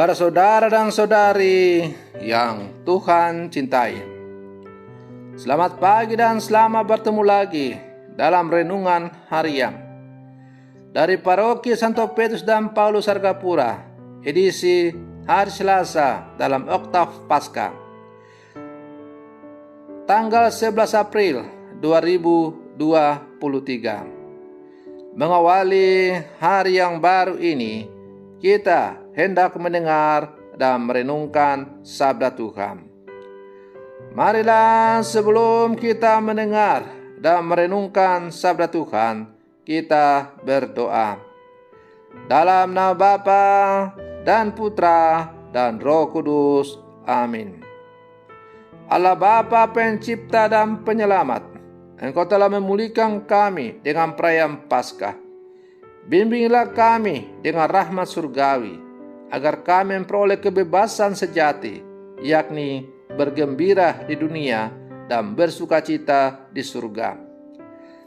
Para saudara dan saudari yang Tuhan cintai, selamat pagi dan selamat bertemu lagi dalam renungan harian dari Paroki Santo Petrus dan Paulus Argapura, edisi hari Selasa dalam Oktav Paskah, tanggal 11 April 2023. Mengawali hari yang baru ini, kita hendak mendengar dan merenungkan sabda Tuhan. Marilah sebelum kita mendengar dan merenungkan sabda Tuhan, kita berdoa. Dalam nama Bapa dan Putra dan Roh Kudus. Amin. Allah Bapa pencipta dan penyelamat, Engkau telah memulihkan kami dengan perayaan Paskah. Bimbinglah kami dengan rahmat surgawi, agar kami memperoleh kebebasan sejati, yakni bergembira di dunia dan bersukacita di surga.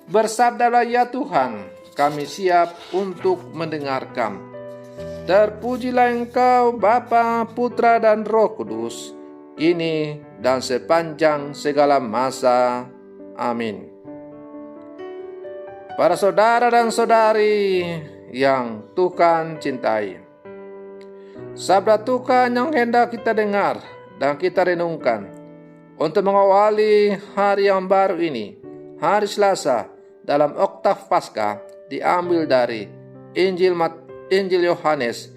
Bersabdalah ya Tuhan, kami siap untuk mendengarkan. Terpujilah Engkau Bapa, Putra dan Roh Kudus, kini dan sepanjang segala masa. Amin. Para saudara dan saudari yang Tuhan cintai, sabda Tuhan yang hendak kita dengar dan kita renungkan untuk mengawali hari yang baru ini, hari Selasa dalam Oktav Paskah, diambil dari Injil Yohanes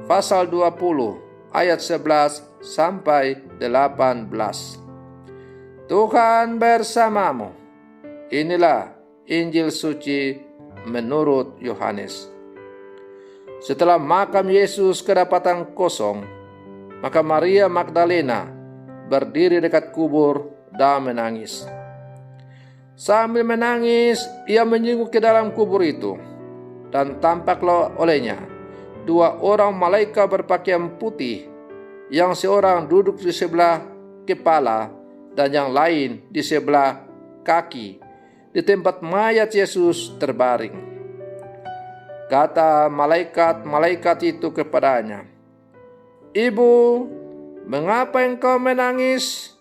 pasal 20 ayat 11 sampai 18. Tuhan bersamamu. Inilah Injil suci menurut Yohanes. Setelah makam Yesus kedapatan kosong, maka Maria Magdalena berdiri dekat kubur dan menangis. Sambil menangis, ia menyinggung ke dalam kubur itu, dan tampaklah olehnya dua orang malaikat berpakaian putih, yang seorang duduk di sebelah kepala dan yang lain di sebelah kaki, di tempat mayat Yesus terbaring. Kata malaikat-malaikat itu kepadanya, "Ibu, mengapa engkau menangis?"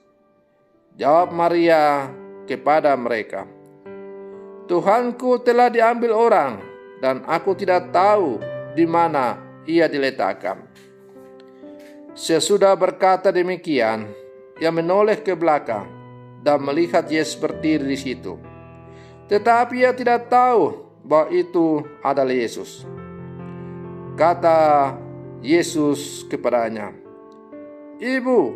Jawab Maria kepada mereka, "Tuhanku telah diambil orang, dan aku tidak tahu di mana ia diletakkan." Sesudah berkata demikian, ia menoleh ke belakang dan melihat Yesus berdiri di situ. Tetapi ia tidak tahu bahwa itu adalah Yesus. Kata Yesus kepadanya, "Ibu,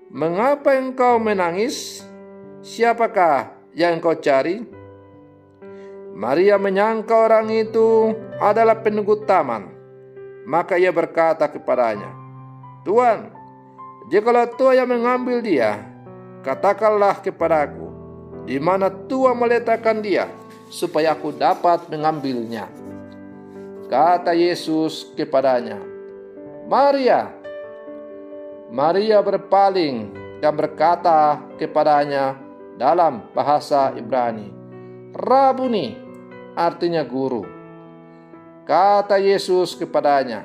mengapa engkau menangis? Siapakah yang engkau cari?" Maria menyangka orang itu adalah penunggu taman. Maka ia berkata kepadanya, "Tuan, jikalau Tuhan yang mengambil dia, katakanlah kepadaku di mana Tuhan meletakkan dia, supaya aku dapat mengambilnya." Kata Yesus kepadanya, "Maria." Maria berpaling dan berkata kepadanya dalam bahasa Ibrani, "Rabuni," artinya guru. Kata Yesus kepadanya,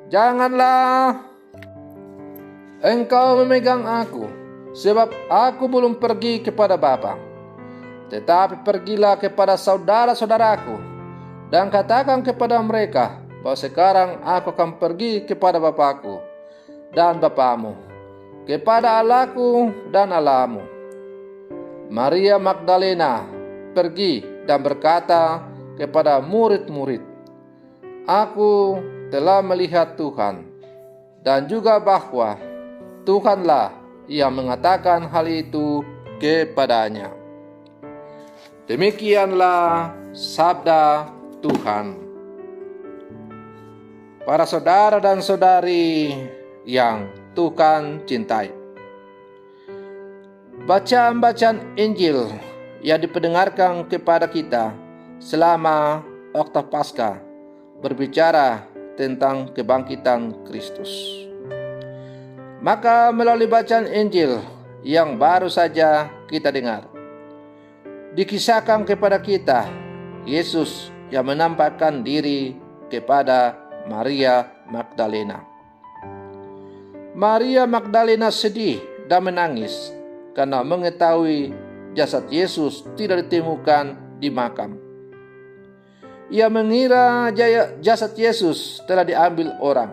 "Janganlah engkau memegang aku, sebab aku belum pergi kepada Bapa. Tetapi pergilah kepada saudara-saudaraku dan katakan kepada mereka bahwa sekarang aku akan pergi kepada Bapakku dan Bapamu, kepada Allahku dan Allahmu." Maria Magdalena pergi dan berkata kepada murid-murid, "Aku telah melihat Tuhan, dan juga bahwa Tuhanlah yang mengatakan hal itu kepadanya." Demikianlah sabda Tuhan. Para saudara dan saudari yang Tuhan cintai, bacaan-bacaan Injil yang diperdengarkan kepada kita selama Oktav Paskah berbicara tentang kebangkitan Kristus. Maka melalui bacaan Injil yang baru saja kita dengar, dikisahkan kepada kita Yesus yang menampakkan diri kepada Maria Magdalena. Maria Magdalena sedih dan menangis karena mengetahui jasad Yesus tidak ditemukan di makam. Ia mengira jasad Yesus telah diambil orang.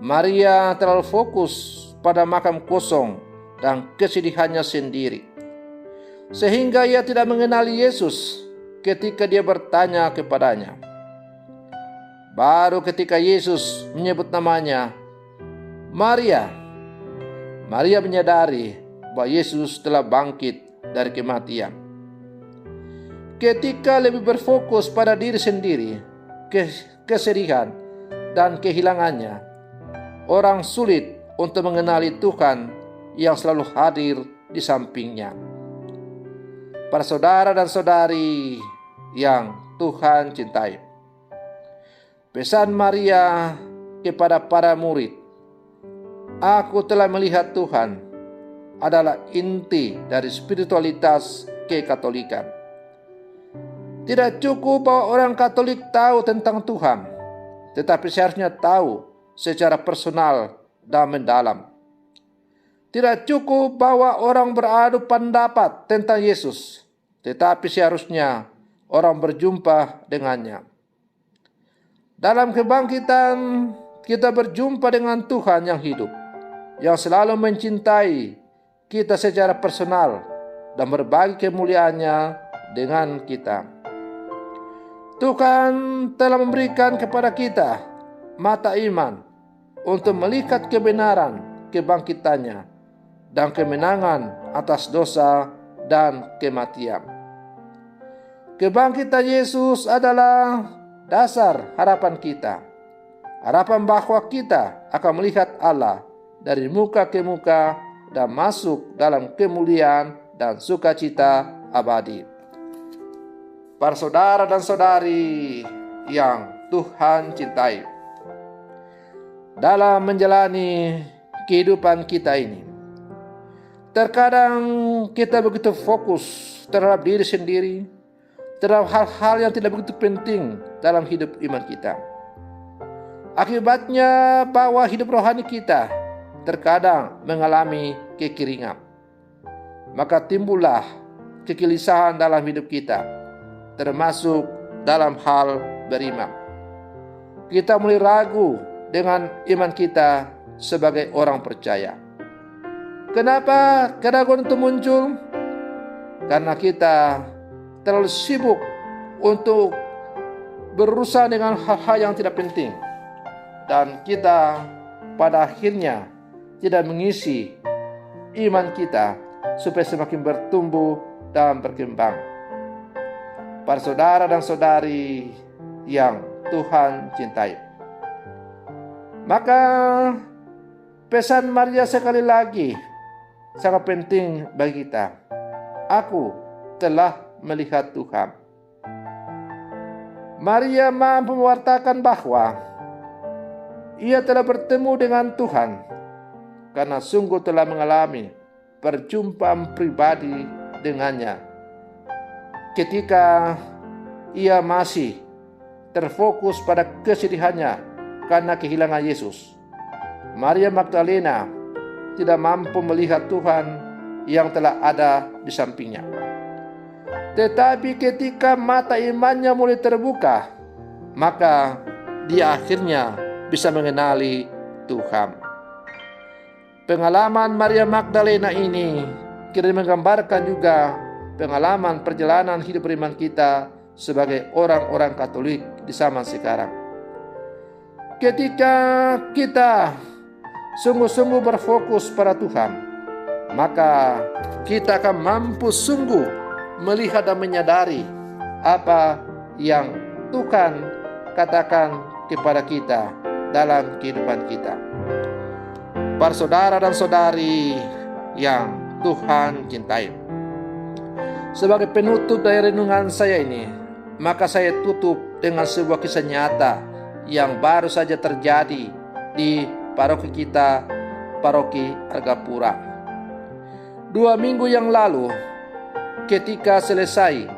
Maria terlalu fokus pada makam kosong dan kesedihannya sendiri, sehingga ia tidak mengenali Yesus ketika dia bertanya kepadanya. Baru ketika Yesus menyebut namanya, Maria, Maria menyadari bahwa Yesus telah bangkit dari kematian. Ketika lebih berfokus pada diri sendiri, kesedihan, dan kehilangannya, orang sulit untuk mengenali Tuhan yang selalu hadir di sampingnya. Para saudara dan saudari yang Tuhan cintai, pesan Maria kepada para murid, "Aku telah melihat Tuhan," adalah inti dari spiritualitas kekatolikan. Tidak cukup bahwa orang Katolik tahu tentang Tuhan, tetapi seharusnya tahu secara personal dan mendalam. Tidak cukup bahwa orang beradu pendapat tentang Yesus, tetapi seharusnya orang berjumpa dengannya. Dalam kebangkitan, kita berjumpa dengan Tuhan yang hidup, yang selalu mencintai kita secara personal dan berbagi kemuliaannya dengan kita. Tuhan telah memberikan kepada kita mata iman untuk melihat kebenaran kebangkitannya dan kemenangan atas dosa dan kematian. Kebangkitan Yesus adalah dasar harapan kita. Harapan bahwa kita akan melihat Allah dari muka ke muka dan masuk dalam kemuliaan dan sukacita abadi. Para saudara dan saudari yang Tuhan cintai, dalam menjalani kehidupan kita ini, terkadang kita begitu fokus terhadap diri sendiri, terhadap hal-hal yang tidak begitu penting dalam hidup iman kita. Akibatnya bahwa hidup rohani kita terkadang mengalami kekeringan. Maka timbullah kegelisahan dalam hidup kita, termasuk dalam hal beriman. Kita mulai ragu dengan iman kita sebagai orang percaya. Kenapa keraguan itu muncul? Karena kita terlalu sibuk untuk berurusan dengan hal-hal yang tidak penting, dan kita pada akhirnya tidak mengisi iman kita supaya semakin bertumbuh dan berkembang. Para saudara dan saudari yang Tuhan cintai, maka pesan Maria sekali lagi sangat penting bagi kita. Aku telah melihat Tuhan. Maria mampu mewartakan bahwa ia telah bertemu dengan Tuhan karena sungguh telah mengalami perjumpaan pribadi dengannya ketika ia masih terfokus pada kesedihannya karena kehilangan Yesus. Maria Magdalena tidak mampu melihat Tuhan yang telah ada di sampingnya. Tetapi ketika mata imannya mulai terbuka, maka dia akhirnya bisa mengenali Tuhan. Pengalaman Maria Magdalena ini kira menggambarkan juga pengalaman perjalanan hidup beriman kita sebagai orang-orang Katolik di zaman sekarang. Ketika kita sungguh-sungguh berfokus pada Tuhan, maka kita akan mampu sungguh melihat dan menyadari apa yang Tuhan katakan kepada kita dalam kehidupan kita. Para saudara dan saudari yang Tuhan cintai, sebagai penutup dari renungan saya ini, maka saya tutup dengan sebuah kisah nyata yang baru saja terjadi di paroki kita, paroki Argapura. 2 minggu yang lalu, ketika selesai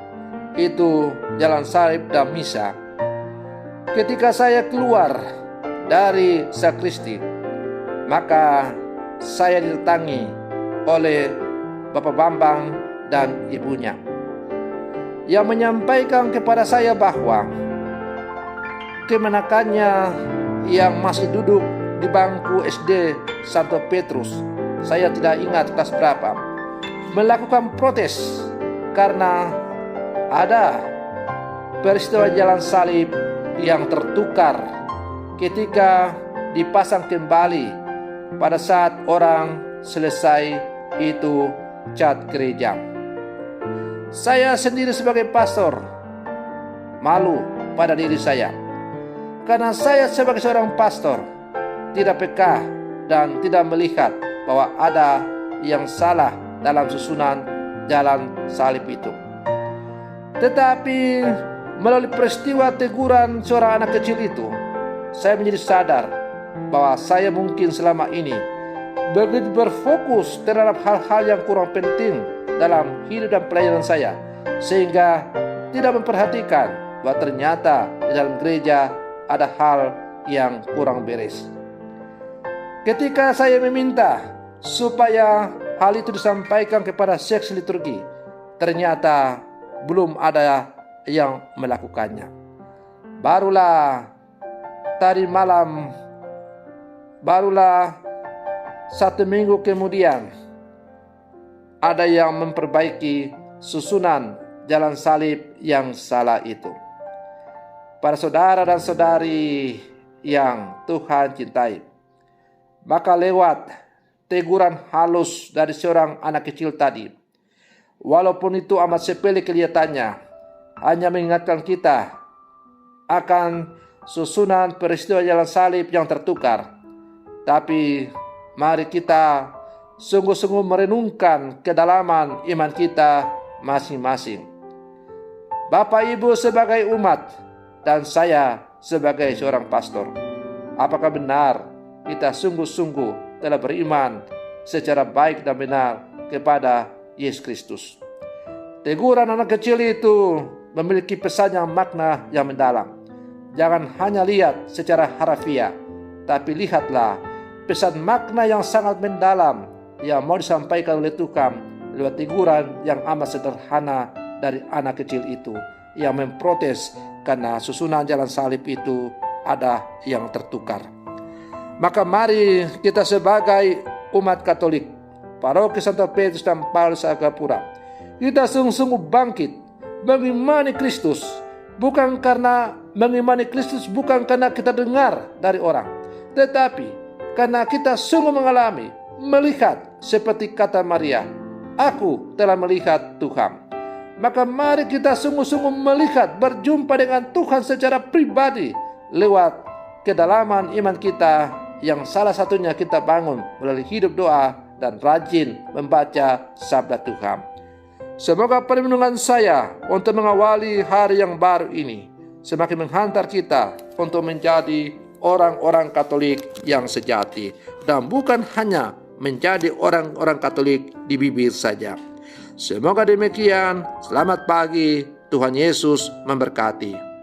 itu jalan salib dan misa, ketika saya keluar dari sakristi, maka saya didatangi oleh Bapak Bambang dan ibunya, yang menyampaikan kepada saya bahwa kemenakannya yang masih duduk di bangku SD Santo Petrus, saya tidak ingat kelas berapa, melakukan protes karena ada peristiwa jalan salib yang tertukar ketika dipasang kembali pada saat orang selesai itu cat gereja. Saya sendiri sebagai pastor malu pada diri saya, karena saya sebagai seorang pastor tidak peka dan tidak melihat bahwa ada yang salah dalam susunan jalan salib itu. Tetapi melalui peristiwa teguran seorang anak kecil itu, saya menjadi sadar bahwa saya mungkin selama ini begitu berfokus terhadap hal-hal yang kurang penting dalam hidup dan pelayanan saya, sehingga tidak memperhatikan bahwa ternyata di dalam gereja ada hal yang kurang beres. Ketika saya meminta supaya hal itu disampaikan kepada seksi liturgi, ternyata belum ada yang melakukannya. Barulah satu minggu kemudian ada yang memperbaiki susunan jalan salib yang salah itu. Para saudara dan saudari yang Tuhan cintai, maka lewat teguran halus dari seorang anak kecil tadi, walaupun itu amat sepele kelihatannya, hanya mengingatkan kita akan susunan peristiwa jalan salib yang tertukar, tapi mari kita sungguh-sungguh merenungkan kedalaman iman kita masing-masing. Bapak Ibu sebagai umat dan saya sebagai seorang pastor, apakah benar kita sungguh-sungguh telah beriman secara baik dan benar kepada Yesus Kristus? Teguran anak kecil itu memiliki pesan yang makna yang mendalam. Jangan hanya lihat secara harafiah, tapi lihatlah pesan makna yang sangat mendalam yang mau disampaikan oleh Tuhan lewat teguran yang amat sederhana dari anak kecil itu yang memprotes karena susunan jalan salib itu ada yang tertukar. Maka mari kita sebagai umat Katolik, Paroki Santo Petrus dan Paulus Agapura, kita sungguh-sungguh bangkit mengimani Kristus, bukan karena kita dengar dari orang, tetapi karena kita sungguh mengalami, melihat seperti kata Maria, aku telah melihat Tuhan. Maka mari kita sungguh-sungguh melihat, berjumpa dengan Tuhan secara pribadi lewat kedalaman iman kita yang salah satunya kita bangun melalui hidup doa dan rajin membaca sabda Tuhan. Semoga perlindungan saya untuk mengawali hari yang baru ini semakin menghantar kita untuk menjadi orang-orang Katolik yang sejati, dan bukan hanya menjadi orang-orang Katolik di bibir saja. Semoga demikian. Selamat pagi, Tuhan Yesus memberkati.